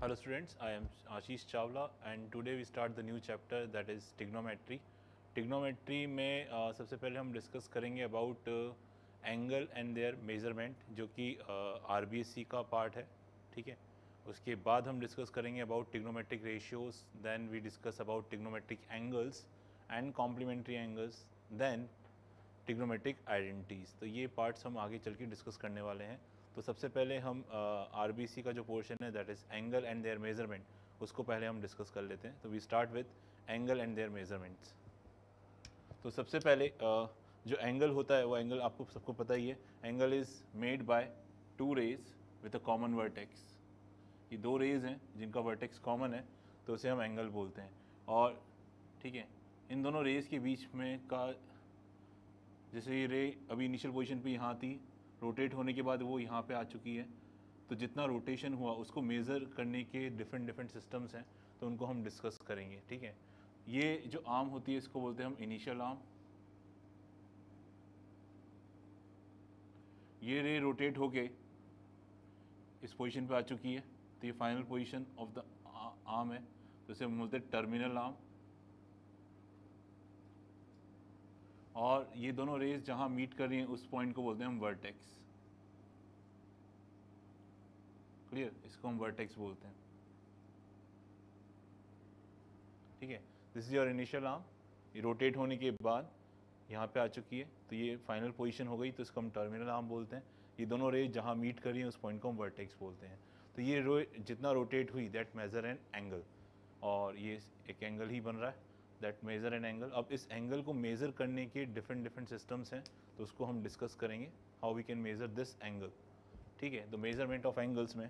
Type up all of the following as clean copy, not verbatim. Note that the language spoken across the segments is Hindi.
Hello students, I am Ashish Chawla and today we start the new chapter that is trigonometry. Trigonometry में सबसे पहले हम डिस्कस करेंगे about angle and their measurement जो कि RBSc का पार्ट है, ठीक है। उसके बाद हम डिस्कस करेंगे about trigonometric ratios, then we discuss about trigonometric angles and complementary angles, then trigonometric identities. तो ये पार्ट्स हम आगे चल के डिस्कस करने वाले हैं। तो सबसे पहले हम आरबीसी का जो पोर्शन है that is angle and their measurement, उसको पहले हम डिस्कस कर लेते हैं। तो we start with angle and their measurements. तो सबसे पहले जो एंगल होता है वो एंगल आपको सबको पता ही है। Angle is made by two rays with a common vertex. ये दो रेज हैं जिनका वर्टेक्स कॉमन है, तो उसे हम एंगल बोलते हैं। और ठीक है, इन दोनों रेज के बीच में का, जैसे ये रे अभी इनिशियल पोजीशन पे यहाँ थी, रोटेट होने के बाद वो यहाँ पे आ चुकी है, तो जितना रोटेशन हुआ उसको मेज़र करने के डिफरेंट सिस्टम्स हैं, तो उनको हम डिस्कस करेंगे, ठीक है। ये जो आर्म होती है इसको बोलते हैं हम इनिशियल आर्म। ये रे रोटेट होके इस पोजीशन पे आ चुकी है, तो ये final position of the arm है, तो इसे हम बोलते हैं टर्मिनल आर्म। और ये दोनों रेज जहाँ मीट कर रही हैं उस पॉइंट को बोलते हैं हम वर्टेक्स। क्लियर, इसको हम वर्टेक्स बोलते हैं, ठीक है। This is your initial arm, ये रोटेट होने के बाद यहाँ पे आ चुकी है, तो ये फाइनल पोजीशन हो गई, तो इसको हम टर्मिनल आर्म बोलते हैं। ये दोनों रेज जहाँ मीट कर रही हैं उस पॉइंट को हम वर्टेक्स बोलते हैं। तो ये जितना रोटेट हुई दैट मेजर एन एंगल, और ये एक एंगल ही बन रहा है दैट मेजर एन एंगल। अब इस एंगल को मेज़र करने के डिफरेंट सिस्टम्स हैं, तो उसको हम डिस्कस करेंगे how we can measure this angle, ठीक है। तो मेजरमेंट ऑफ एंगल्स में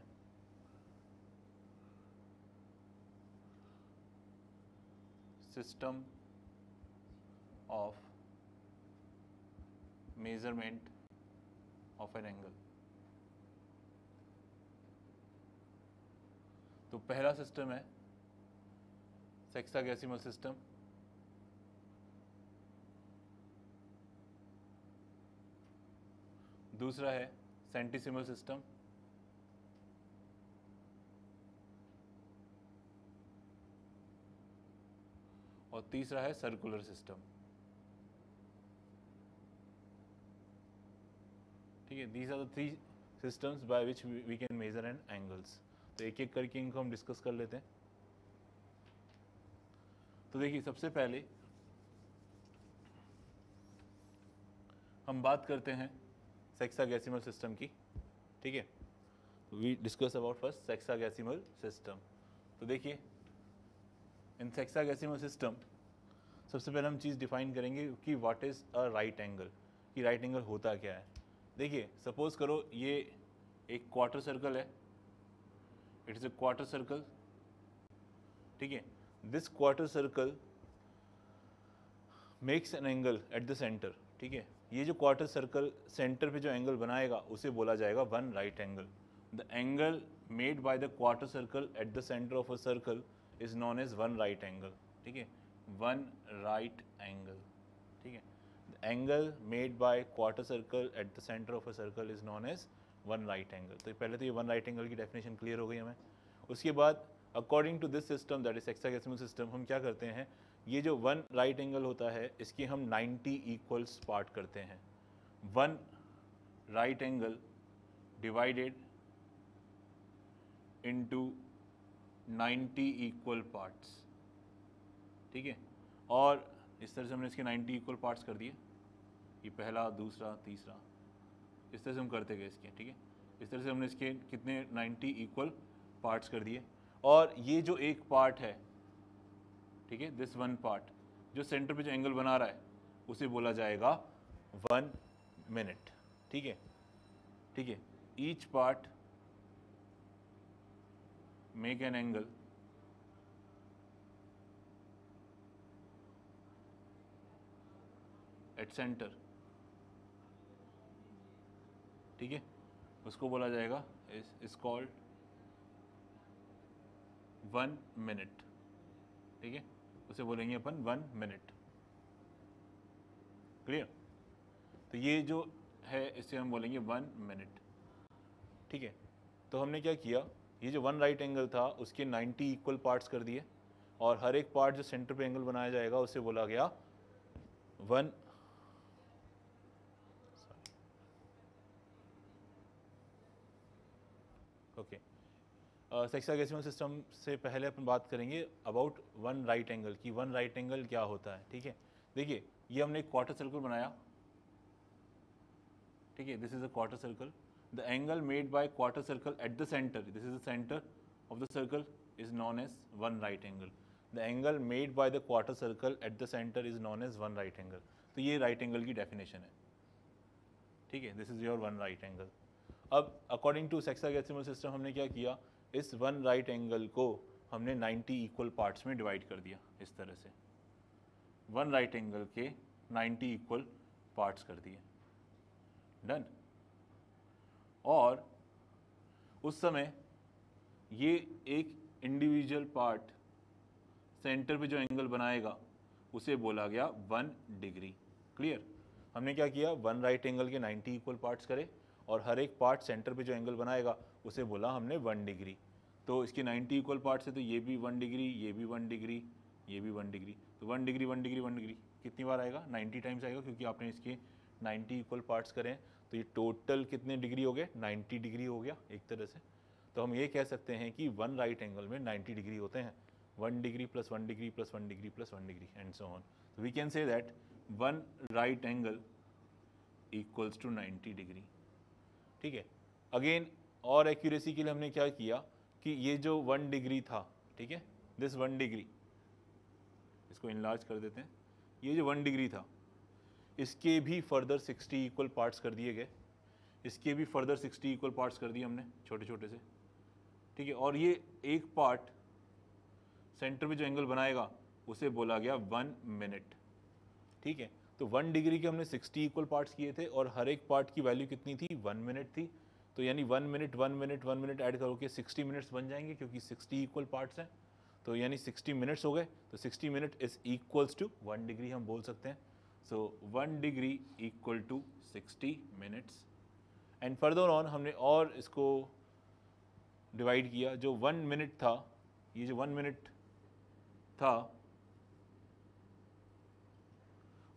system of measurement of an angle. तो पहला सिस्टम है सेक्सागेसिमल सिस्टम, दूसरा है सेंटिसिमल सिस्टम, और तीसरा है सर्कुलर सिस्टम, ठीक है। These are the three systems by which we can measure an angles. तो एक एक करके इनको हम डिस्कस कर लेते हैं। तो देखिए, सबसे पहले हम बात करते हैं सेक्सागेसिमल सिस्टम की, ठीक है। We discuss about first sexagesimal system. तो देखिए, इन सेक्सागेसिमल सिस्टम सबसे पहले हम चीज़ डिफाइन करेंगे कि what is a right angle, कि राइट एंगल होता क्या है। देखिए, सपोज करो ये एक क्वार्टर सर्कल है, it is a quarter circle, ठीक है। This quarter circle makes an angle eight the centre, ठीक है। ये जो क्वार्टर सर्कल सेंटर पे जो एंगल बनाएगा उसे बोला जाएगा one right angle. The angle made by the quarter circle at the centre of a circle is known as one right angle, ठीक है। वन राइट एंगल, ठीक है। The angle made by quarter circle at the centre of a circle is known as one right angle. तो पहले तो ये वन राइट एंगल की डेफिनेशन क्लियर हो गई हमें। उसके बाद according to this system that is hexadecimal system, हम क्या करते हैं, ये जो वन राइट एंगल होता है इसकी हम 90 इक्वल्स पार्ट करते हैं। One right angle divided into 90 equal parts, ठीक है। और इस तरह से हमने इसके 90 इक्वल पार्ट्स कर दिए, ये पहला, दूसरा, तीसरा, इस तरह से हम करते गए इसके, ठीक है। इस तरह से हमने इसके कितने 90 इक्वल पार्ट्स कर दिए। और ये जो एक पार्ट है, ठीक है, दिस वन पार्ट जो सेंटर पे जो एंगल बना रहा है उसे बोला जाएगा 1 मिनट, ठीक है, ठीक है। Each part make an angle at centre, ठीक है, उसको बोला जाएगा इज कॉल्ड 1 मिनट, ठीक है, उसे बोलेंगे अपन 1 मिनट। क्लियर। तो ये जो है इसे हम बोलेंगे 1 मिनट, ठीक है। तो हमने क्या किया, ये जो वन राइट एंगल था उसके 90 इक्वल पार्ट्स कर दिए और हर एक पार्ट जो सेंटर पे एंगल बनाया जाएगा उसे बोला गया वन ओके। सेक्साडेसिमल सिस्टम से पहले अपन बात करेंगे अबाउट वन राइट एंगल की। वन राइट एंगल क्या होता है, ठीक है। देखिए ये हमने एक क्वार्टर सर्कल बनाया, ठीक है, this is a quarter circle. The angle made by quarter circle at the centre, this is the centre of the circle, is known as one right angle. The angle made by the quarter circle at the centre is known as one right angle. तो ये राइट एंगल की डेफिनेशन है, ठीक है, this is your one right angle. अब अकॉर्डिंग टू सेक्साडेसिमल सिस्टम हमने क्या किया, इस वन राइट एंगल को हमने 90 इक्वल पार्ट्स में डिवाइड कर दिया। इस तरह से वन राइट एंगल के 90 इक्वल पार्ट्स कर दिए, डन। और उस समय ये एक इंडिविजुअल पार्ट सेंटर पे जो एंगल बनाएगा उसे बोला गया 1 डिग्री। क्लियर। हमने क्या किया, वन राइट एंगल के 90 इक्वल पार्ट्स करे और हर एक पार्ट सेंटर पे जो एंगल बनाएगा उसे बोला हमने 1 डिग्री। तो इसके 90 इक्वल पार्ट्स है तो ये भी 1 डिग्री, ये भी 1 डिग्री, ये भी 1 डिग्री। तो 1 डिग्री 1 डिग्री 1 डिग्री कितनी बार आएगा, 90 टाइम्स आएगा, क्योंकि आपने इसके 90 इक्वल पार्ट्स करें। तो ये टोटल कितने डिग्री हो गए, 90 डिग्री हो गया एक तरह से। तो हम ये कह सकते हैं कि वन राइट एंगल में 90 डिग्री होते हैं, 1 degree plus 1 degree plus 1 degree plus 1 degree and so on. तो we can say that one right angle equals to 90 degree, ठीक है। अगेन और एक्यूरेसी के लिए हमने क्या किया कि ये जो 1 डिग्री था, ठीक है, दिस 1 डिग्री, इसको इनलार्ज कर देते हैं, ये जो 1 डिग्री था इसके भी फर्दर 60 इक्वल पार्ट्स कर दिए गए, इसके भी फर्दर 60 इक्वल पार्ट्स कर दिए हमने छोटे छोटे से, ठीक है। और ये एक पार्ट सेंटर में जो एंगल बनाएगा उसे बोला गया 1 मिनट, ठीक है। तो 1 डिग्री के हमने 60 इक्वल पार्ट्स किए थे और हर एक पार्ट की वैल्यू कितनी थी, 1 मिनट थी। तो यानी 1 मिनट 1 मिनट 1 मिनट ऐड करोगे 60 मिनट्स बन जाएंगे, क्योंकि 60 इक्वल पार्ट्स हैं। तो यानी 60 मिनट्स हो गए। तो 60 minute is equals to 1 degree हम बोल सकते हैं। So 1 degree equal to 60 minutes. And further on हमने और इसको डिवाइड किया। जो 1 मिनट था, ये जो 1 मिनट था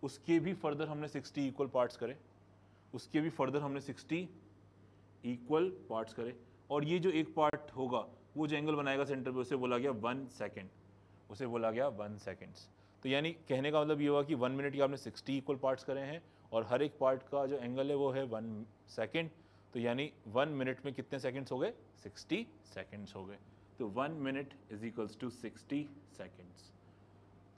उसके भी फर्दर हमने 60 इक्वल पार्ट्स करे, उसके भी फर्दर हमने 60 इक्वल पार्ट्स करे। और ये जो एक पार्ट होगा वो जो एंगल बनाएगा सेंटर पे उसे बोला गया 1 सेकेंड, उसे बोला गया 1 सेकेंड्स। तो यानी कहने का मतलब ये हुआ कि 1 मिनट के आपने 60 इक्वल पार्ट्स करे हैं और हर एक पार्ट का जो एंगल है वो है 1 सेकेंड। तो यानी 1 मिनट में कितने सेकेंड्स हो गए, 60 सेकेंड्स हो गए। तो 1 minute is equals to 60 seconds.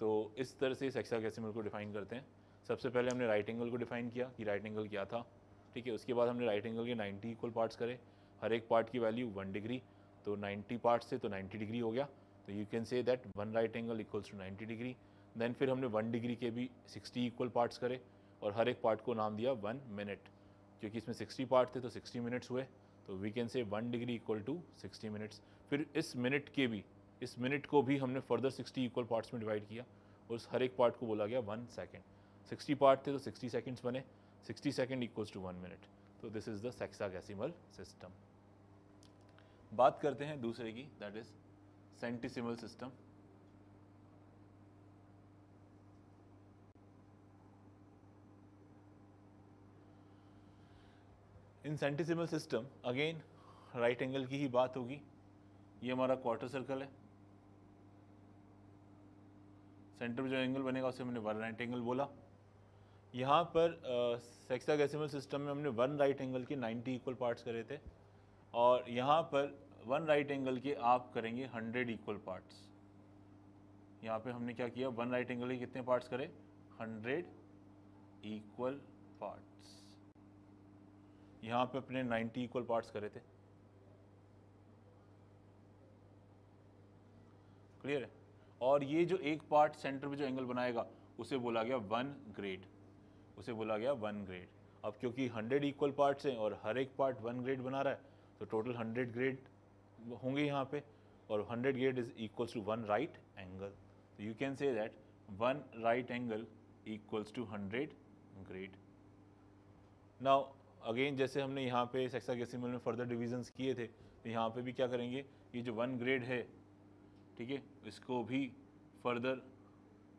तो इस तरह से सेक्साडेसिमल को डिफाइन करते हैं। सबसे पहले हमने राइट एंगल को डिफाइन किया कि राइट एंगल क्या था, ठीक है। उसके बाद हमने राइट एंगल के 90 इक्वल पार्ट्स करे, हर एक पार्ट की वैल्यू 1 डिग्री। तो 90 पार्ट्स थे तो 90 डिग्री हो गया। तो you can say that one right angle equals to 90 degree. Then फिर हमने 1 डिग्री के भी 60 इक्वल पार्ट्स करे और हर एक पार्ट को नाम दिया 1 मिनट, क्योंकि इसमें 60 पार्ट थे तो 60 मिनट्स हुए। तो we can say 1 degree equal to 60 minutes. फिर इस मिनट के भी, इस मिनट को भी हमने फर्दर 60 इक्वल पार्ट्स में डिवाइड किया और उस हर एक पार्ट को बोला गया 1 सेकेंड। 60 पार्ट थे तो 60 सेकेंड्स बने, 60 सेकेंड इक्वल्स टू 1 मिनट। तो this is the sexadecimal system. बात करते हैं दूसरे की, that is centesimal system. In centesimal system again right angle की ही बात होगी। ये हमारा क्वार्टर सर्कल है, सेंटर में जो एंगल बनेगा उसे हमने वन राइट एंगल बोला। यहाँ पर सेक्साडेसिमल सिस्टम में हमने वन राइट एंगल के 90 इक्वल पार्ट्स करे थे और यहाँ पर वन राइट एंगल के आप करेंगे 100 इक्वल पार्ट्स। यहाँ पे हमने क्या किया, वन राइट एंगल के कितने पार्ट्स करे, 100 इक्वल पार्ट्स। यहाँ पे अपने 90 इक्वल पार्ट्स करे थे, क्लियर है। और ये जो एक पार्ट सेंटर में जो एंगल बनाएगा उसे बोला गया 1 ग्रेड, उसे बोला गया 1 ग्रेड। अब क्योंकि 100 इक्वल पार्ट्स हैं और हर एक पार्ट 1 ग्रेड बना रहा है तो टोटल 100 ग्रेड होंगे यहाँ पे, और 100 grade is equals to 1 right angle. तो you can say that 1 right angle equals to 100 grade. Now again जैसे हमने यहाँ पे हेक्साडेसिमल में फर्दर डिविजन्स किए थे, तो यहाँ पे भी क्या करेंगे, ये जो 1 ग्रेड है, ठीक है, इसको भी फर्दर,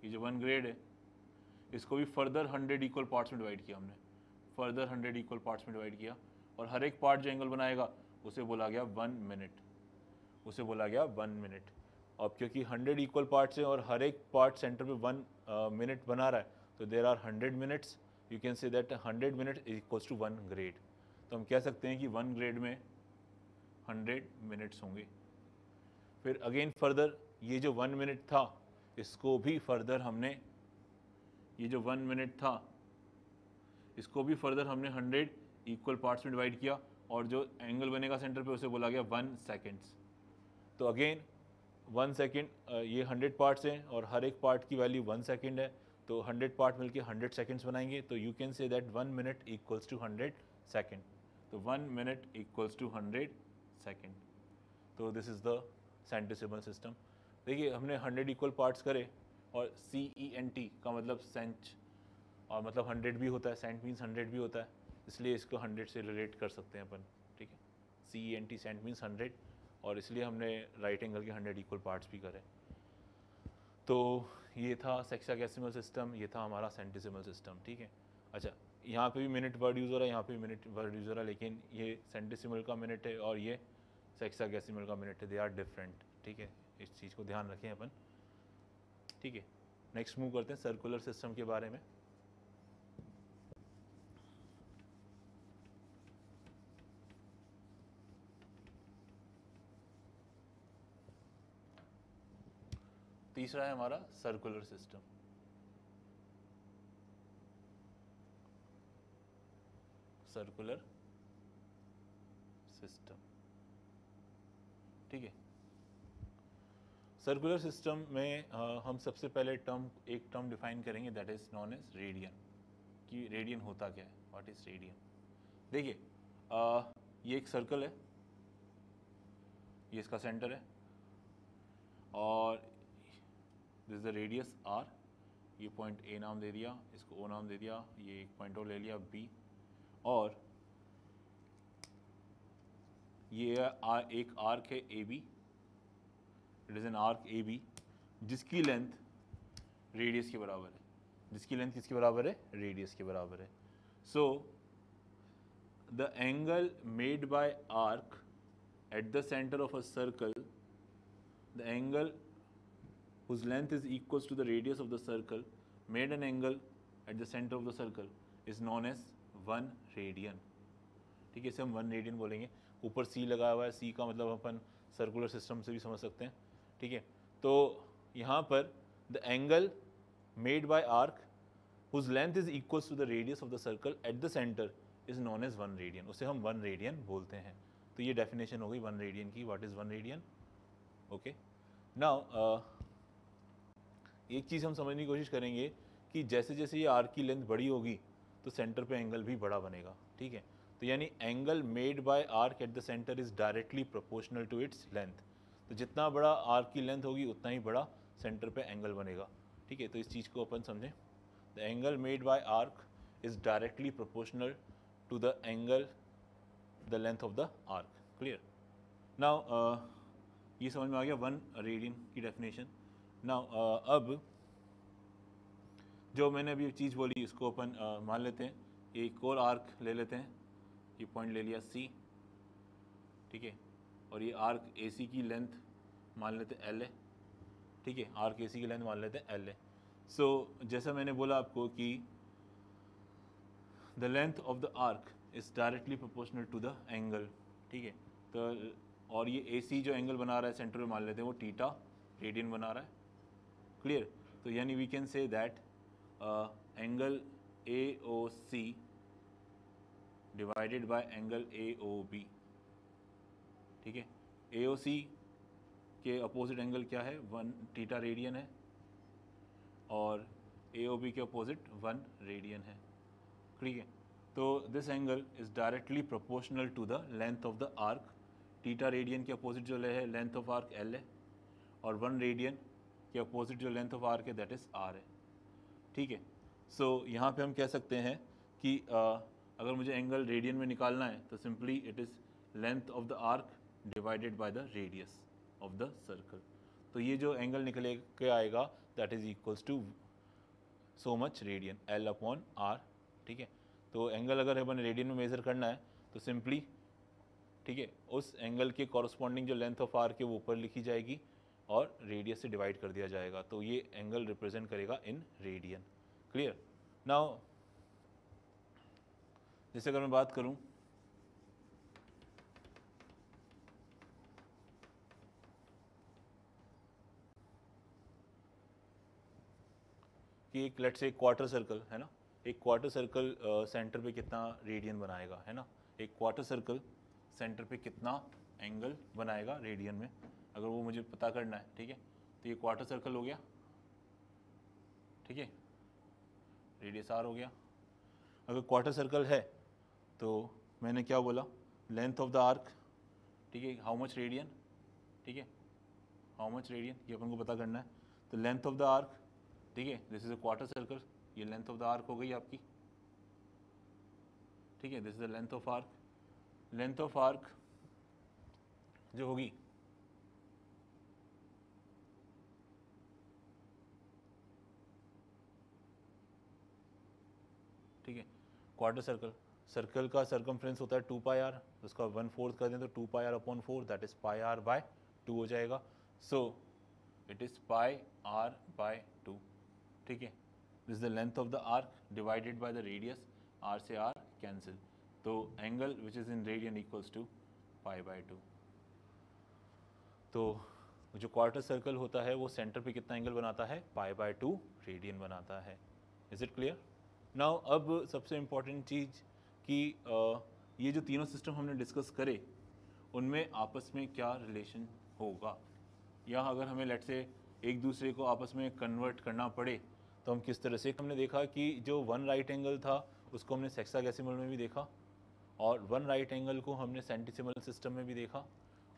ये जो 1 ग्रेड है इसको भी फर्दर 100 इक्वल पार्ट्स में डिवाइड किया हमने, फर्दर 100 इक्वल पार्ट्स में डिवाइड किया, और हर एक पार्ट जो एंगल बनाएगा उसे बोला गया 1 मिनट, उसे बोला गया 1 मिनट। अब क्योंकि 100 इक्वल पार्ट्स हैं और हर एक पार्ट सेंटर पे 1 मिनट बना रहा है, तो there are 100 minutes, you can say that 100 minute is equals to 1 grade. तो हम कह सकते हैं कि 1 ग्रेड में 100 मिनट्स होंगे। फिर अगेन फर्दर ये जो 1 मिनट था इसको भी फर्दर हमने, ये जो 1 मिनट था इसको भी फर्दर हमने 100 इक्वल पार्ट्स में डिवाइड किया, और जो एंगल बनेगा सेंटर पे उसे बोला गया 1 सेकेंड्स। तो अगेन 1 सेकेंड, ये 100 पार्ट्स हैं और हर एक पार्ट की वैल्यू 1 सेकेंड है, तो 100 पार्ट मिलके 100 सेकेंड्स बनाएंगे, तो you can say that 1 minute equals to 100 second. तो 1 मिनट इक्वल्स टू 100 सेकेंड। तो this is the centesimal system. देखिए हमने 100 इक्वल पार्ट्स करे, और CENT का मतलब सेंच, और मतलब 100 भी होता है, सेंट मीन्स 100 भी होता है, इसलिए इसको 100 से रिलेट कर सकते हैं अपन, ठीक है। CENT सेंट मीन्स 100, और इसलिए हमने राइट एंगल के 100 इक्वल पार्ट्स भी करे। तो ये था हेक्साडेसिमल सिस्टम, ये था हमारा सेंटिसिमल सिस्टम, ठीक है। अच्छा, यहाँ पे भी मिनट वर्ड यूज़ हो रहा है, यहाँ पे भी मिनट वर्ड यूज़ हो रहा है, लेकिन ये सेंटिसिमल का मिनट है और ये हेक्साडेसिमल का मिनट है, दे आर डिफरेंट, ठीक है। इस चीज़ को ध्यान रखें अपन, ठीक है। नेक्स्ट मूव करते हैं सर्कुलर सिस्टम के बारे में। तीसरा है हमारा सर्कुलर सिस्टम। सर्कुलर सिस्टम, ठीक है। सर्कुलर सिस्टम में हम सबसे पहले एक टर्म डिफाइन करेंगे, that is known as radian, कि रेडियन होता क्या है, व्हाट इज रेडियन। देखिए ये एक सर्कल है, ये इसका सेंटर है, और this is the radius r, ये पॉइंट A नाम दे दिया, इसको O नाम दे दिया, ये एक पॉइंट और ले लिया B, और ये एक आर्क है AB, it is an arc AB जिसकी लेंथ रेडियस के बराबर है, जिसकी लेंथ किसके बराबर है, रेडियस के बराबर है। So the angle made by arc at the centre of a circle, the angle whose length is equals to the radius of the circle made an angle at the center of the circle is known as 1 radian, ठीक है। इसे हम 1 रेडियन बोलेंगे। ऊपर C लगा हुआ है, C का मतलब अपन सर्कुलर सिस्टम से भी समझ सकते हैं, ठीक है। तो यहाँ पर the angle made by arc whose length is equals to the radius of the circle at the center is known as 1 radian, उसे हम 1 रेडियन बोलते हैं। तो ये डेफिनेशन हो गई 1 रेडियन की, what is 1 radian, okay. Now एक चीज़ हम समझने की कोशिश करेंगे कि जैसे जैसे ये आर्क की लेंथ बड़ी होगी तो सेंटर पे एंगल भी बड़ा बनेगा, ठीक है। तो यानी angle made by arc at the centre is directly proportional to its length. तो जितना बड़ा आर्क की लेंथ होगी उतना ही बड़ा सेंटर पे एंगल बनेगा, ठीक है। तो इस चीज़ को अपन समझें, the angle made by arc is directly proportional to the angle, the length of the arc, clear. Now ये समझ में आ गया 1 रेडियन की डेफिनेशन। नाउ अब जो मैंने अभी चीज़ बोली इसको अपन मान लेते हैं, एक और आर्क ले लेते हैं, ये पॉइंट ले लिया C, ठीक है, और ये आर्क AC की लेंथ मान लेते हैं L है, ठीक है, आर्क AC की लेंथ मान लेते हैं L है। सो जैसा मैंने बोला आपको कि the length of the arc is directly proportional to the angle, ठीक है। तो और ये AC जो एंगल बना रहा है सेंटर में मान लेते हैं वो थीटा रेडियन बना रहा है, क्लियर। तो यानी we can say that angle AOC divided by angle AOB, ठीक है। AOC के अपोजिट एंगल क्या है, 1 थीटा रेडियन है, और AOB के अपोजिट 1 रेडियन है, ठीक है। तो this angle is directly proportional to the length of the arc, theta radian के अपोजिट जो है लेंथ ऑफ आर्क L है, और 1 रेडियन के अपोजिट जो लेंथ ऑफ आर्क है दैट इज़ R है, ठीक है। सो यहाँ पे हम कह सकते हैं कि अगर मुझे एंगल रेडियन में निकालना है तो simply it is length of the arc divided by the radius of the circle. तो ये जो एंगल निकले के आएगा that is equals to so much radian, L upon R. ठीक है, तो एंगल अगर अपन रेडियन में मेज़र करना है तो सिंपली, ठीक है, उस एंगल के कॉरस्पॉन्डिंग जो लेंथ ऑफ आर के वो ऊपर लिखी जाएगी और रेडियस से डिवाइड कर दिया जाएगा, तो ये एंगल रिप्रेजेंट करेगा इन रेडियन। क्लियर? नाउ जैसे अगर मैं बात करूं कि एक लेट्स से क्वार्टर सर्कल है ना, एक क्वार्टर सर्कल सेंटर पे कितना रेडियन बनाएगा, है ना, एक क्वार्टर सर्कल सेंटर पे कितना एंगल बनाएगा रेडियन में, अगर वो मुझे पता करना है। ठीक है, तो ये क्वार्टर सर्कल हो गया, ठीक है, रेडियस आर हो गया। अगर क्वार्टर सर्कल है तो मैंने क्या बोला, लेंथ ऑफ द आर्क, ठीक है, हाउ मच रेडियन, ठीक है, हाउ मच रेडियन ये अपन को पता करना है। तो लेंथ ऑफ द आर्क, ठीक है, this is a quarter circle, ये लेंथ ऑफ द आर्क हो गई आपकी, ठीक है, this is the length of arc. Length of arc जो होगी ठीक है, क्वार्टर सर्कल, सर्कल का सर्कमफ्रेंस होता है 2 पाई आर, उसका 1/4 कर दें तो 2 pi R upon 4 that is pi R by 2 हो जाएगा। So it is pi R by 2, ठीक है, this is the length of the arc divided by the radius, R से आर कैंसिल, तो angle which is in radian equals to pi by 2। तो जो क्वार्टर सर्कल होता है वो सेंटर पे कितना एंगल बनाता है, पाई बाय 2 रेडियन बनाता है। Is it clear? नाउ अब सबसे इम्पॉर्टेंट चीज़ कि ये जो तीनों सिस्टम हमने डिस्कस करे उनमें आपस में क्या रिलेशन होगा, या अगर हमें लेट से एक दूसरे को आपस में कन्वर्ट करना पड़े तो हम किस तरह से। हमने देखा कि जो वन राइट एंगल था उसको हमने सेक्साडेसिमल में भी देखा, और वन राइट एंगल को हमने सेंटिसिमल सिस्टम में भी देखा,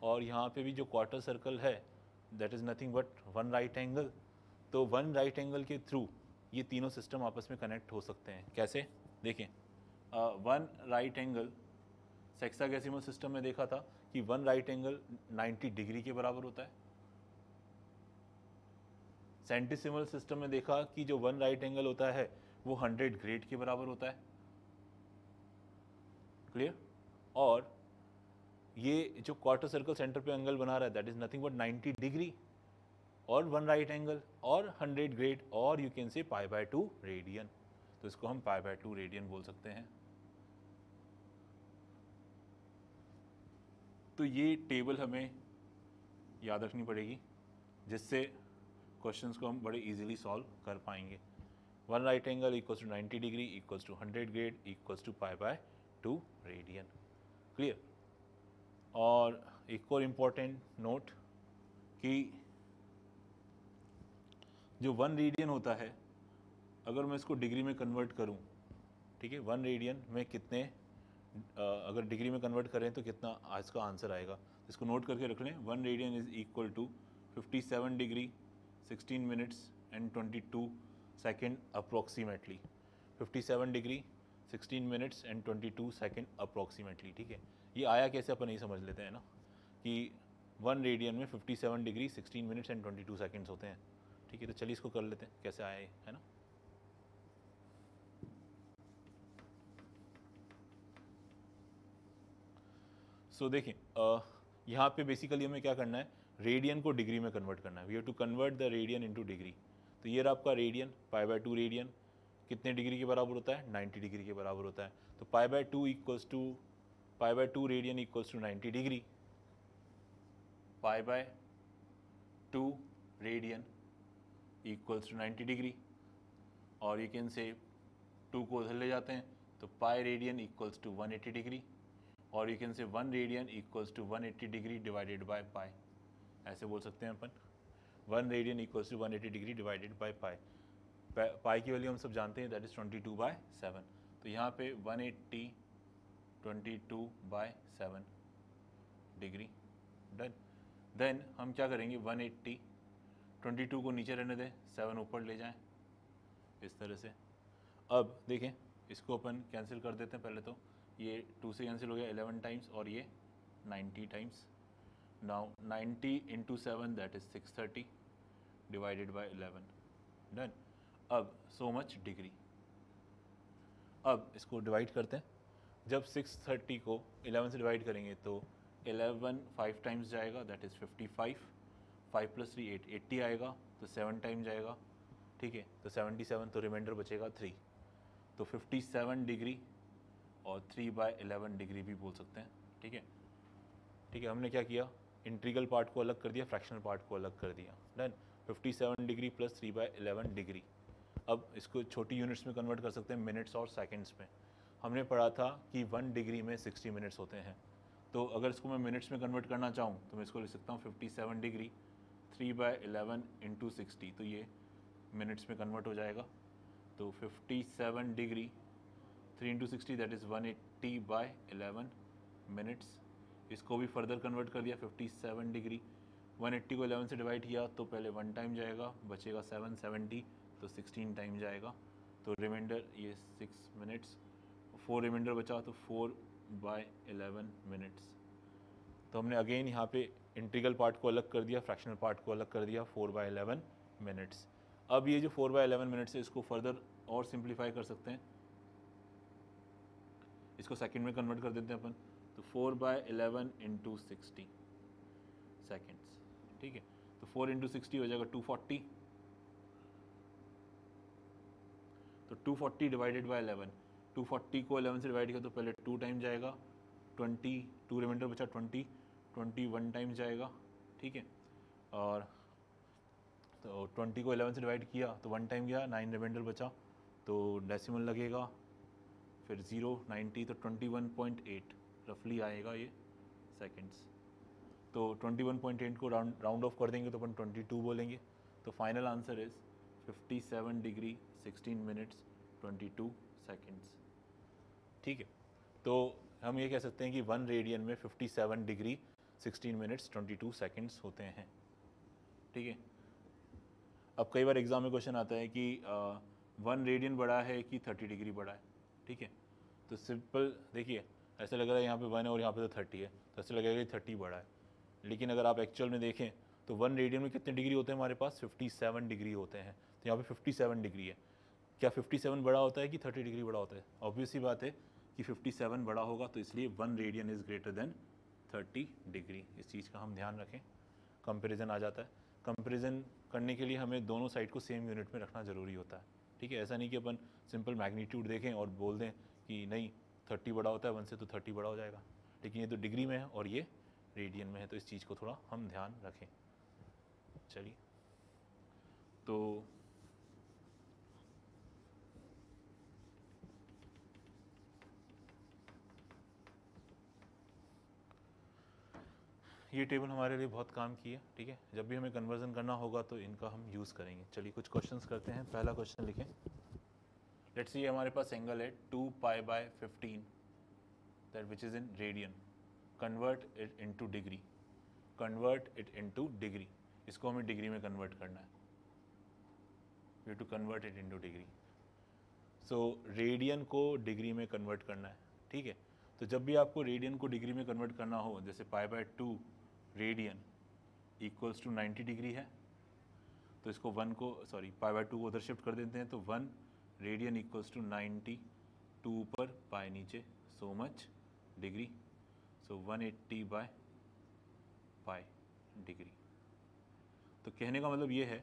और यहाँ पे भी जो क्वार्टर सर्कल है that is nothing but one right angle. तो वन राइट एंगल के थ्रू ये तीनों सिस्टम आपस में कनेक्ट हो सकते हैं। कैसे? देखें, one right angle sexagesimal system में देखा था कि वन राइट एंगल 90 डिग्री के बराबर होता है। सेंटिसिमल सिस्टम में देखा कि जो वन राइट एंगल होता है वो 100 ग्रेड के बराबर होता है। क्लियर? और ये जो क्वार्टर सर्कल सेंटर पे एंगल बना रहा है that is nothing but 90 degree और वन राइट एंगल और 100 ग्रेड, और यू कैन से पाई बाय 2 रेडियन, तो इसको हम पाई बाय 2 रेडियन बोल सकते हैं। तो ये टेबल हमें याद रखनी पड़ेगी जिससे क्वेश्चंस को हम बड़े इजीली सॉल्व कर पाएंगे। One right angle equals to 90 degree equals to 100 grade equals to pi by 2 radian. Clear? और एक और इम्पॉर्टेंट नोट कि जो वन रेडियन होता है अगर मैं इसको डिग्री में कन्वर्ट करूं, ठीक है, वन रेडियन में कितने अगर डिग्री में कन्वर्ट करें तो कितना इसका आंसर आएगा, इसको नोट करके रख लें। One radian is equal to 57 degree 16 minutes and 22 second approximately. 57 degree 16 minutes and 22 second approximately. ठीक है, ये आया कैसे अपन नहीं समझ लेते हैं ना, कि वन रेडियन में 57 डिग्री 16 मिनट्स एंड 22 सेकेंड्स होते हैं। ठीक है, तो चलिए इसको कर लेते हैं कैसे आया है ना। सो देखिए, यहाँ पे बेसिकली हमें क्या करना है, रेडियन को डिग्री में कन्वर्ट करना है। We have to convert the radian into degree. तो ये रहा आपका रेडियन, पाई बाय 2 रेडियन कितने डिग्री के बराबर होता है, 90 डिग्री के बराबर होता है। तो pi by 2 equals to pi by 2 radian equals to 90 degree, pi by 2 radian equals to 90 degree, और यू कैन से 2 को उधर ले जाते हैं तो pi radian equals to 180 degree, और you can say 1 radian equals to 180 degree divided by pi, ऐसे बोल सकते हैं अपन। 1 radian equals to 180 degree divided by pi. पाई की वैल्यू हम सब जानते हैं दैट इज 22/7। तो यहाँ पे 180 22/7 डिग्री डन। देन हम क्या करेंगे, 180 22 को नीचे रहने दें, 7 ऊपर ले जाएं इस तरह से। अब देखें इसको अपन कैंसिल कर देते हैं पहले तो, ये 2 से कैंसिल हो गया 11 टाइम्स और ये 90 times. Now 90 into 7 that is 630 divided by 11. Done. अब सो मच डिग्री. अब इसको डिवाइड करते हैं. जब 630 को 11 से डिवाइड करेंगे तो 11 5 टाइम्स जाएगा दैट इज़ 55. 5 + 3 8 80 आएगा तो 7 टाइम जाएगा. ठीक है, तो 77, तो रिमाइंडर बचेगा 3. तो 57 डिग्री और 3/11 डिग्री भी बोल सकते हैं. ठीक है, ठीक है. हमने क्या किया, इंटीग्रल पार्ट को अलग कर दिया, फ्रैक्शनल पार्ट को अलग कर दिया. डन. 57 degree plus 3/11 degree. अब इसको छोटी यूनिट्स में कन्वर्ट कर सकते हैं, मिनट्स और सेकंड्स में. हमने पढ़ा था कि 1 डिग्री में 60 मिनट्स होते हैं. तो अगर इसको मैं मिनट्स में कन्वर्ट करना चाहूँ तो मैं इसको लिख सकता हूँ 57 डिग्री 3/11 इंटू 60, तो ये मिनट्स में कन्वर्ट हो जाएगा. तो 57 degree 3 into 60 that is 180/11 minutes. इसको भी फर्दर कन्वर्ट कर दिया. 57 डिग्री 180 को 11 से डिवाइड किया तो पहले 1 टाइम जाएगा, बचेगा 770, तो 16 टाइम जाएगा. तो रिमाइंडर ये 6 मिनट्स, 4 रिमाइंडर बचा तो 4/11 मिनट्स. तो हमने अगेन यहाँ पे इंटीग्रल पार्ट को अलग कर दिया, फ्रैक्शनल पार्ट को अलग कर दिया, 4/11 मिनट्स. अब ये जो 4/11 मिनट्स है इसको फर्दर और सिंप्लीफाई कर सकते हैं, इसको सेकंड में कन्वर्ट कर देते हैं अपन. तो 4/11 इंटू 60 सेकेंड्स. ठीक है, तो 4 इंटू 60 हो जाएगा 240. तो 240 डिवाइडेड बाय 11. 240 को 11 से डिवाइड किया तो पहले 2 टाइम जाएगा, 20 2 रिमाइंडर बचा 20, 21 टाइम जाएगा. ठीक है, और तो 20 को 11 से डिवाइड किया तो 1 टाइम गया, 9 रिमाइंडर बचा, तो डेसिमल लगेगा, फिर 0 90, तो 21.8 रफली आएगा ये सेकंड्स. तो 21.8 को राउंड ऑफ कर देंगे तो अपन 22 बोलेंगे. तो final answer is 57 degree 16 minutes 22 seconds. ठीक है, तो हम ये कह सकते हैं कि 1 रेडियन में 57 डिग्री 16 मिनट्स 22 सेकंड्स होते हैं. ठीक है. अब कई बार एग्जाम में क्वेश्चन आता है कि 1 रेडियन बड़ा है कि 30 डिग्री बड़ा है. ठीक है, तो सिंपल देखिए, ऐसा लग रहा है यहाँ पे 1 है और यहाँ पे तो 30 है, तो ऐसा लगेगा कि 30 बड़ा है. लेकिन अगर आप एक्चुअल में देखें तो 1 रेडियन में कितने डिग्री होते हैं हमारे पास, 57 डिग्री होते हैं. तो यहाँ पे 57 डिग्री है. क्या 57 बड़ा होता है कि 30 डिग्री बड़ा होता है? ऑब्वियस सी बात है कि 57 बड़ा होगा, तो इसलिए 1 radian is greater than 30 degree. इस चीज़ का हम ध्यान रखें. कंपेरिजन आ जाता है. कंपेरिजन करने के लिए हमें दोनों साइड को सेम यूनिट में रखना ज़रूरी होता है. ठीक है, ऐसा नहीं कि अपन सिंपल मैग्नीट्यूड देखें और बोल दें कि नहीं 30 बड़ा होता है 1 से, तो 30 बड़ा हो जाएगा. लेकिन ये तो डिग्री में है और ये रेडियन में है, तो इस चीज़ को थोड़ा हम ध्यान रखें. चलिए, तो ये टेबल हमारे लिए बहुत काम की है. ठीक है, जब भी हमें कन्वर्जन करना होगा तो इनका हम यूज़ करेंगे. चलिए कुछ क्वेश्चंस करते हैं. पहला क्वेश्चन लिखें. लेट्स सी हमारे पास एंगल है 2π/15 that which is in radian. Convert it into degree. Convert it into degree. इसको हमें डिग्री में कन्वर्ट करना है. We to convert it into degree. So radian को डिग्री में कन्वर्ट करना है. ठीक है, तो जब भी आपको रेडियन को डिग्री में कन्वर्ट करना हो, जैसे π/2 रेडियन इक्वल्स टू 90 डिग्री है, तो इसको 1 को π/2 को उधर शिफ्ट कर देते हैं. तो 1 रेडियन इक्वल्स टू 90, 2 ऊपर पाई नीचे, सो मच डिग्री. सो 180/π डिग्री. तो कहने का मतलब ये है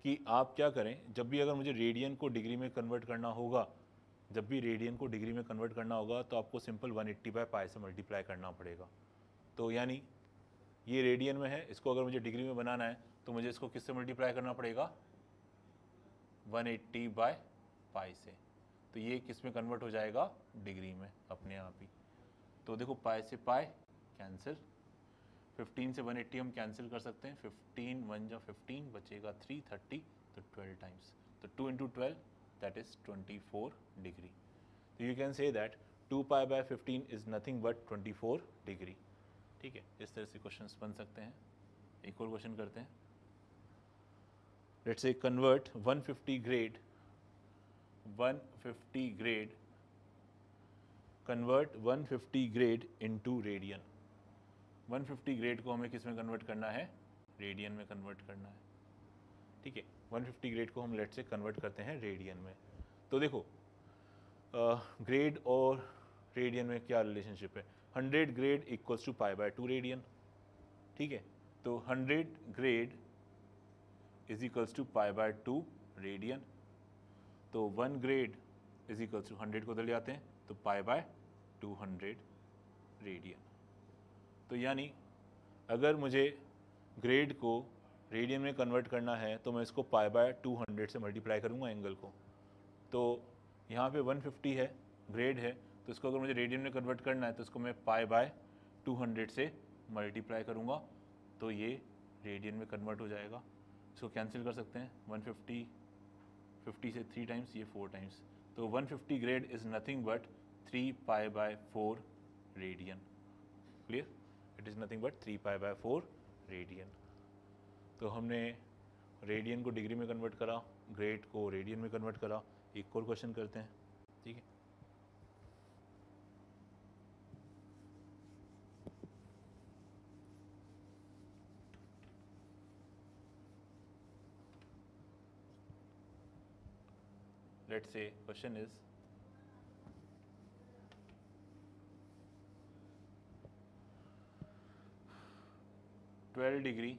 कि आप क्या करें, जब भी अगर मुझे रेडियन को डिग्री में कन्वर्ट करना होगा, जब भी रेडियन को डिग्री में कन्वर्ट करना होगा तो आपको सिंपल 180/π से मल्टीप्लाई करना पड़ेगा. तो यानी ये रेडियन में है, इसको अगर मुझे डिग्री में बनाना है तो मुझे इसको किससे मल्टीप्लाई करना पड़ेगा, 180/π से. तो ये किस में कन्वर्ट हो जाएगा, डिग्री में अपने आप ही. तो देखो पाई से पाई कैंसिल, 15 से 180 हम कैंसिल कर सकते हैं. 15 1 जा 15 बचेगा 3 30, तो 12 टाइम्स. तो 2 इंटू 12 दैट इज 24 डिग्री. तो you can say that 2π/15 is nothing but 24 degree. ठीक है, इस तरह से क्वेश्चंस बन सकते हैं. एक और क्वेश्चन करते हैं. Let's say convert 150 grade convert 150 grade into radian. 150 grade को हमें किस में कन्वर्ट करना है? रेडियन में कन्वर्ट करना है। ठीक है, 150 ग्रेड को हम लेट से कन्वर्ट करते हैं रेडियन में। तो देखो ग्रेड और रेडियन में क्या रिलेशनशिप है? 100 ग्रेड इक्वल्स टू π/2 रेडियन। ठीक है, तो 100 grade is equals to π/2 radian. तो 1 ग्रेड इज इक्वल्स टू 100 को उधर ले आते हैं तो π/200 रेडियन। तो यानी अगर मुझे ग्रेड को रेडियन में कन्वर्ट करना है तो मैं इसको π/200 से मल्टीप्लाई करूँगा एंगल को। तो यहाँ पे 150 है, ग्रेड है, तो इसको अगर मुझे रेडियन में कन्वर्ट करना है तो इसको मैं π/200 से मल्टीप्लाई करूँगा तो ये रेडियन में कन्वर्ट हो जाएगा। इसको कैंसिल कर सकते हैं, 150 50 से 3 टाइम्स, ये 4 टाइम्स, तो 150 grade is nothing but 3π/4 radian. Clear? It is nothing but 3π/4 radian. तो हमने रेडियन को डिग्री में कन्वर्ट करा, ग्रेड को रेडियन में कन्वर्ट करा। एक और क्वेश्चन करते हैं, ठीक है। Let's say question is (12°,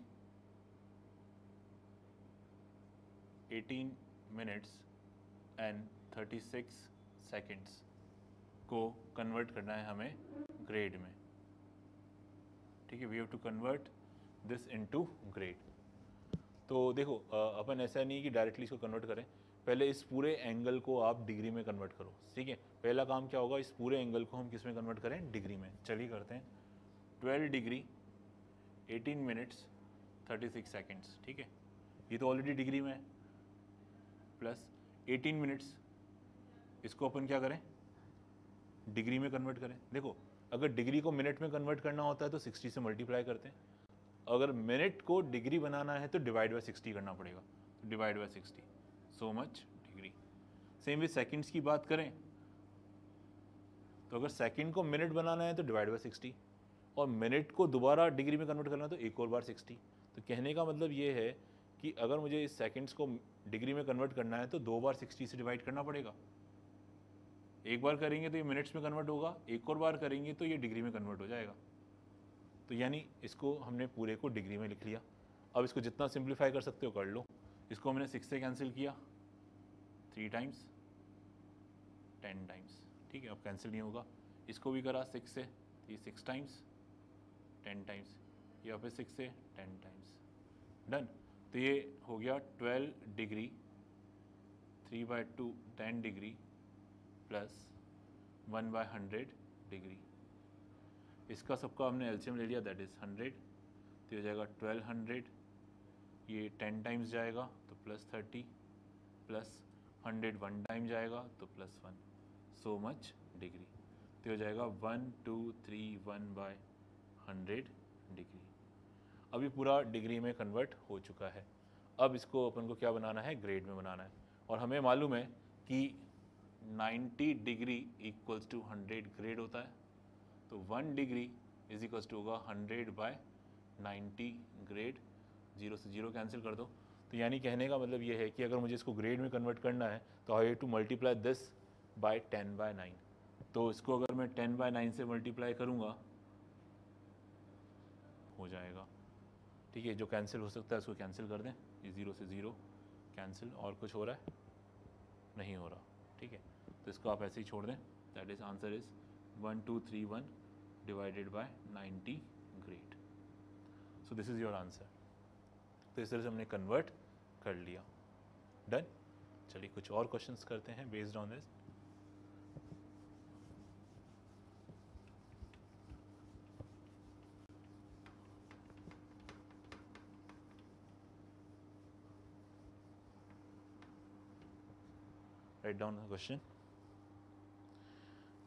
18 minutes and 36 seconds को कन्वर्ट करना है हमें ग्रेड में। ठीक है, we have to convert this into grade. तो देखो अपन ऐसा नहीं कि डायरेक्टली इसको कन्वर्ट करें, पहले इस पूरे एंगल को आप डिग्री में कन्वर्ट करो। ठीक है, पहला काम क्या होगा, इस पूरे एंगल को हम किस में कन्वर्ट करें? डिग्री में। चलिए करते हैं। 12°, 18 मिनट्स 36 सेकेंड्स। ठीक है, ये तो ऑलरेडी डिग्री में है, प्लस 18 मिनट्स, इसको अपन क्या करें? डिग्री में कन्वर्ट करें। देखो अगर डिग्री को मिनट में कन्वर्ट करना होता है तो 60 से मल्टीप्लाई करते हैं, अगर मिनट को डिग्री बनाना है तो डिवाइड बाय 60 करना पड़ेगा, divide by 60, so much degree. Same way seconds की बात करें तो अगर सेकंड को मिनट बनाना है तो डिवाइड बाय 60, और मिनट को दोबारा डिग्री में कन्वर्ट करना है तो एक और बार 60। तो कहने का मतलब ये है कि अगर मुझे इस सेकंड्स को डिग्री में कन्वर्ट करना है तो 2 बार 60 से डिवाइड करना पड़ेगा। एक बार करेंगे तो ये मिनट्स में कन्वर्ट होगा, एक और बार करेंगे तो ये डिग्री में कन्वर्ट हो जाएगा। तो यानी इसको हमने पूरे को डिग्री में लिख लिया। अब इसको जितना सिंप्लीफाई कर सकते हो कर लो। इसको हमने 6 से कैंसिल किया 3 टाइम्स, 10 टाइम्स। ठीक है, अब कैंसिल नहीं होगा। इसको भी करा 6 से, ये 6 टाइम्स 10 टाइम्स, यहाँ पे 6 से 10 टाइम्स, डन। तो ये हो गया 12°, 3/2 10° प्लस 1/100 डिग्री। इसका सबका हमने एलसीएम ले लिया, दैट इज़ 100, तो हो जाएगा 1200, ये 10 टाइम्स जाएगा तो प्लस 30, प्लस 100 1 टाइम जाएगा तो प्लस 1, सो मच डिग्री। तो हो जाएगा 1231/100 डिग्री। अभी पूरा डिग्री में कन्वर्ट हो चुका है। अब इसको अपन को क्या बनाना है? ग्रेड में बनाना है। और हमें मालूम है कि 90° इक्वल्स टू 100 ग्रेड होता है, तो 1 डिग्री इज इक्वल्स टू होगा 100/90 ग्रेड। 0 से 0 कैंसिल कर दो। तो यानी कहने का मतलब ये है कि अगर मुझे इसको ग्रेड में कन्वर्ट करना है तो I have to multiply this by 10/9। तो इसको अगर मैं 10/9 से मल्टीप्लाई करूँगा हो जाएगा। ठीक है, जो कैंसिल हो सकता है उसको कैंसिल कर दें। ये 0 से 0 कैंसिल। और कुछ हो रहा है? नहीं हो रहा। ठीक है, तो इसको आप ऐसे ही छोड़ दें। That is answer is 1231 divided by 90 grade. So this is your answer. तो इस तरह से हमने कन्वर्ट कर लिया। डन। चलिए कुछ और क्वेश्चंस करते हैं based on this. Write down the question.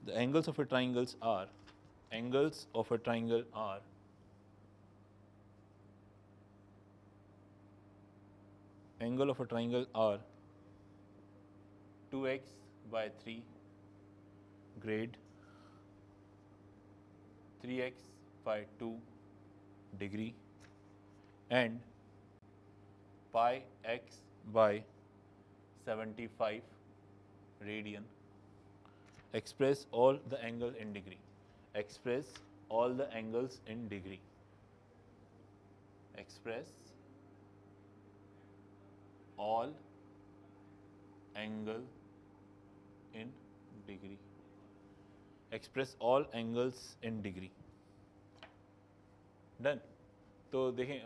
The angles of a triangle are angle of a triangle are 2x/3 grade, 3x by 2 degree and pi x by 75 radian. Express all the angle in degree. Express all the angles in degree. Express all angle in degree. Express all angles in degree. Done. तो देखें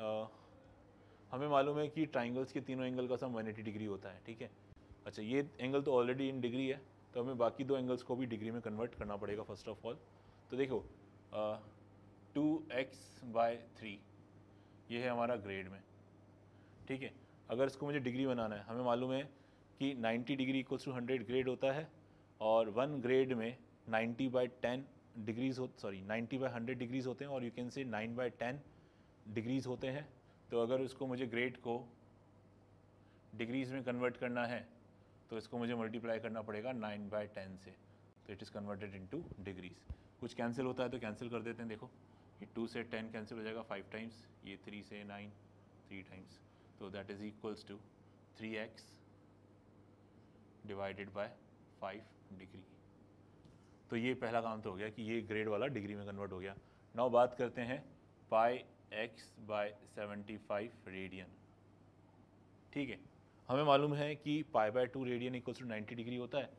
हमें मालूम है कि ट्राइंगल्स के तीनों एंगल का सम 180 डिग्री होता है, ठीक है. अच्छा, ये एंगल तो ऑलरेडी इन डिग्री है, तो हमें बाकी दो एंगल्स को भी डिग्री में कन्वर्ट करना पड़ेगा फर्स्ट ऑफ ऑल. तो देखो 2x/3 ये है हमारा ग्रेड में, ठीक है. अगर इसको मुझे डिग्री बनाना है, हमें मालूम है कि 90 डिग्री इक्वल्स टू 100 ग्रेड होता है और 1 ग्रेड में 90/10 डिग्रीज 90/100 डिग्रीज होते हैं और यू कैन से 9/10 डिग्रीज होते हैं. तो अगर उसको मुझे ग्रेड को डिग्रीज में कन्वर्ट करना है तो इसको मुझे मल्टीप्लाई करना पड़ेगा 9/10 से. तो it is converted into degrees. कुछ कैंसिल होता है तो कैंसिल कर देते हैं. देखो ये 2 से 10 कैंसिल हो जाएगा 5 टाइम्स, ये 3 से 9 3 टाइम्स. तो that is equals to 3x divided by 5 degree. तो ये पहला काम तो हो गया कि ये ग्रेड वाला डिग्री में कन्वर्ट हो गया. नाउ बात करते हैं पाई x बाय 75 रेडियन, ठीक है. हमें मालूम है कि π/2 रेडियन इक्वल्स टू 90 डिग्री होता है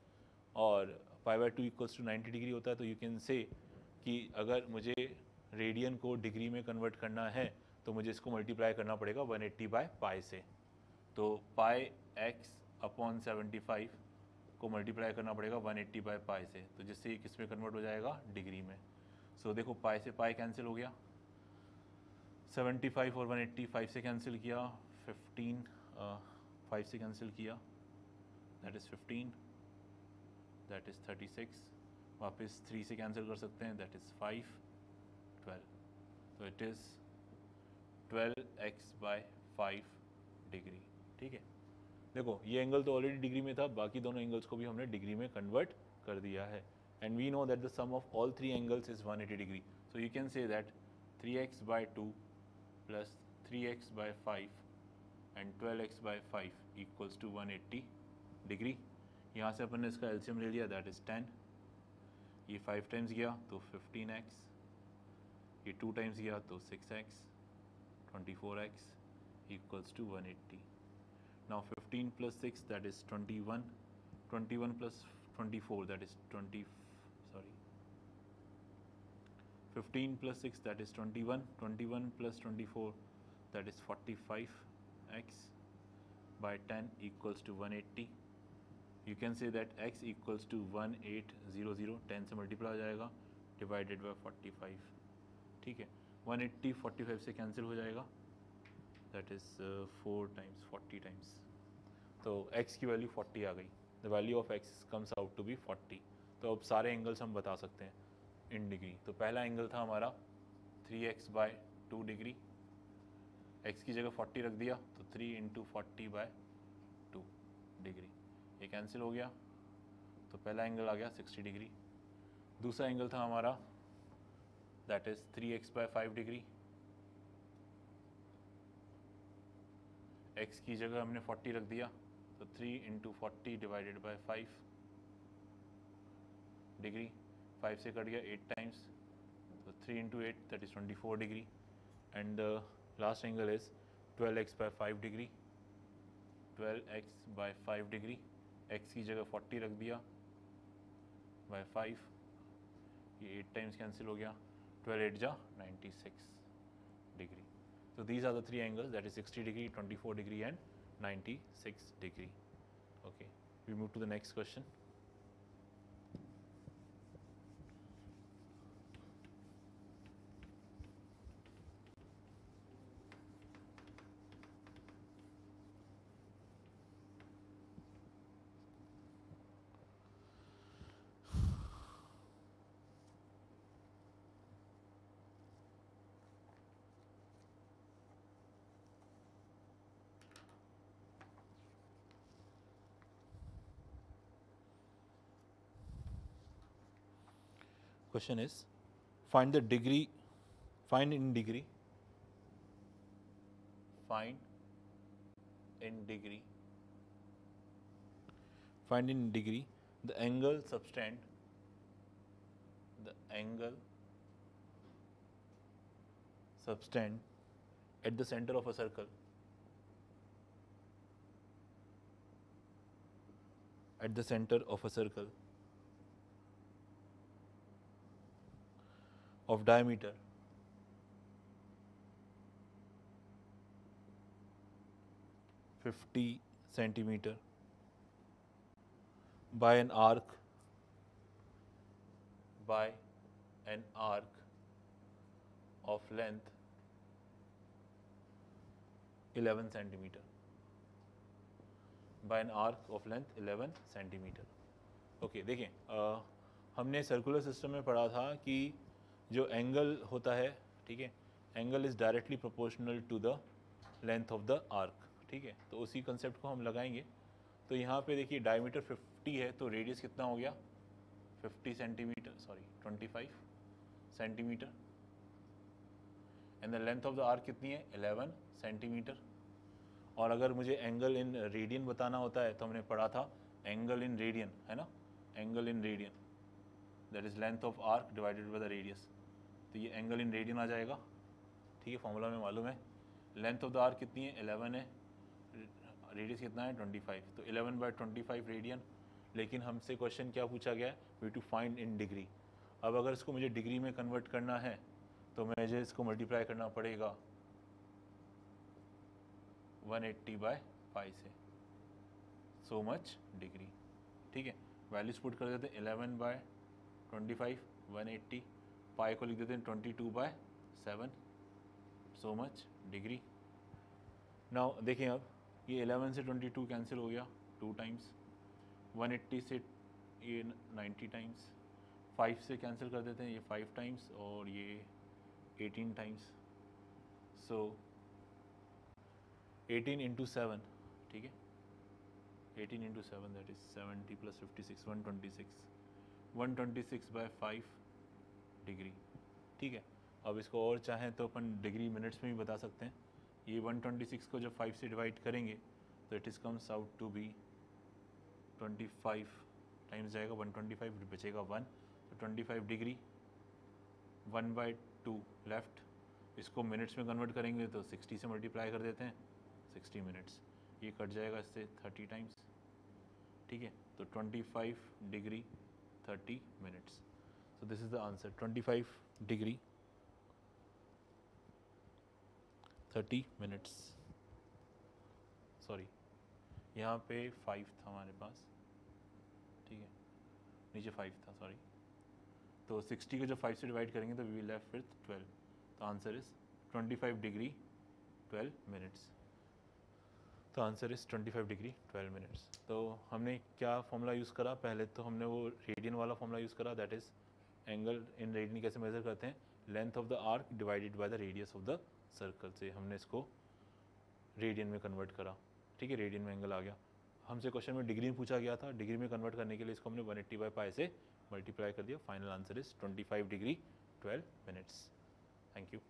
और π/2 इक्वल्स टू 90 डिग्री होता है. तो यू कैन से कि अगर मुझे रेडियन को डिग्री में कन्वर्ट करना है तो मुझे इसको मल्टीप्लाई करना पड़ेगा 180/π से. तो πx/75 को मल्टीप्लाई करना पड़ेगा 180/π से, तो जिससे ये किस में कन्वर्ट हो जाएगा, डिग्री में. सो देखो पाई से पाई कैंसिल हो गया, 75 और 180 5 से कैंसिल किया, 15 5 से कैंसिल किया, दैट इज़ 15, दैट इज़ 36, वापस 3 से कैंसिल कर सकते हैं, दैट इज़ 5 12. तो इट इज़ 12x/5 डिग्री, ठीक है. देखो ये एंगल तो ऑलरेडी डिग्री में था, बाकी दोनों एंगल्स को भी हमने डिग्री में कन्वर्ट कर दिया है. And we know that the sum of all 3 angles is 180 degree. So you can say that 3x/2 plus 3x/5 and 12x/5 equals to 180 degree. यहाँ से अपन ने इसका एलसीएम ले लिया, दैट इज़ 10. ये 5 टाइम्स गया तो 15x, ये 2 टाइम्स गया तो 6x, 24x equals to 180. Now 15 plus 6 that is 21, 21 plus 24 that is 15 plus 6 that is 21, 21 plus 24 that is 45x by 10 equals to 180. You can say that x equals to 1800, 10 से मल्टीप्लाई हो जाएगा, डिवाइडेड बाय 45, ठीक है. 180 45 से कैंसिल हो जाएगा, दैट इज़ 4 टाइम्स 40 टाइम्स. तो x की वैल्यू 40 आ गई. The value of x comes out to be 40. तो अब सारे एंगल्स हम बता सकते हैं इन डिग्री. तो पहला एंगल था हमारा 3x/2 डिग्री, x की जगह 40 रख दिया तो 3 × 40/2 डिग्री. ये कैंसिल हो गया तो पहला एंगल आ गया 60 डिग्री. दूसरा एंगल था हमारा that is 3x/5 degree, x की जगह हमने 40 रख दिया तो 3 × 40 डिवाइडेड बाय 5 डिग्री. 5 से कट गया 8 टाइम्स, तो 3 × 8 that is 24 degree. And last angle is 12x/5 degree, 12x/5 degree. x की जगह 40 रख दिया बाय 5, ये 8 टाइम्स कैंसिल हो गया, 12 8 जा 96 degree. So these are the 3 angles, that is 60 degree, 24 degree and 96 degree. Okay, we move to the next question. Question is, find the degree, find in degree, find in degree, find in degree the angle subtend, the angle subtend at the center of a circle, at the center of a circle of diameter 50 centimeter by an arc, by an arc of length 11 centimeter, by an arc of length 11 centimeter. Okay देखिए, हमने सर्कुलर सिस्टम में पढ़ा था कि जो एंगल होता है, ठीक है, angle is directly proportional to the length of the arc, ठीक है, तो उसी कंसेप्ट को हम लगाएंगे। तो यहाँ पे देखिए डायमीटर 50 है, तो रेडियस कितना हो गया 50 centimetre, sorry 25 centimetre, and the length of the arc कितनी है 11 सेंटीमीटर। और अगर मुझे एंगल इन रेडियन बताना होता है तो हमने पढ़ा था एंगल इन रेडियन, है ना, angle in radian that is length of arc divided by the radius, तो ये एंगल इन रेडियन आ जाएगा, ठीक है, फॉर्मूला में मालूम है। लेंथ ऑफ द आर्क कितनी है 11 है, रेडियस कितना है 25, तो 11/25 रेडियन। लेकिन हमसे क्वेश्चन क्या पूछा गया है, we to find in degree. अब अगर इसको मुझे डिग्री में कन्वर्ट करना है तो मुझे इसको मल्टीप्लाई करना पड़ेगा 180/π से, सो मच डिग्री, ठीक है। वैल्यूज पुट कर देते हैं 11/25 180, पाई को लिख देते हैं 22/7, सो मच डिग्री। नाउ देखिए, अब ये 11 से 22 कैंसिल हो गया 2 टाइम्स, 180 से ये 90 टाइम्स, 5 से कैंसिल कर देते हैं ये 5 टाइम्स और ये 18 टाइम्स, सो 18 इंटू 7, ठीक है, 18 इंटू 7 दैट इज 70 + 56 126/5 डिग्री, ठीक है। अब इसको और चाहें तो अपन डिग्री मिनट्स में भी बता सकते हैं। ये 126 को जब 5 से डिवाइड करेंगे तो it is comes out to be 25 times जाएगा 125, बचेगा 1, तो 25 डिग्री 1/2 लेफ्ट। इसको मिनट्स में कन्वर्ट करेंगे तो 60 से मल्टीप्लाई कर देते हैं 60 मिनट्स, ये कट जाएगा इससे 30 टाइम्स, ठीक है, तो 25 degree 30 minutes. So this is the answer, 25 degree 30 minutes. Sorry, यहाँ पे 5 था हमारे पास, ठीक है, नीचे 5 था, सॉरी। तो 60 को जब 5 से डिवाइड करेंगे तो वी विल लेफ्ट विथ 12, तो आंसर इज 25 डिग्री 12 मिनट्स। तो आंसर इज 25 डिग्री 12 मिनट्स। तो हमने क्या फॉर्मूला यूज़ करा, पहले तो हमने वो रेडियन वाला फॉर्मूला यूज़ करा, that is angle in radian कैसे मेजर करते हैं, length of the arc divided by the radius of the circle, से हमने इसको रेडियन में कन्वर्ट करा, ठीक है, रेडियन में एंगल आ गया। हमसे क्वेश्चन में डिग्री में पूछा गया था, डिग्री में कन्वर्ट करने के लिए इसको हमने 180/π से मल्टीप्लाई कर दिया। Final answer is 25 degree 12 minutes. Thank you.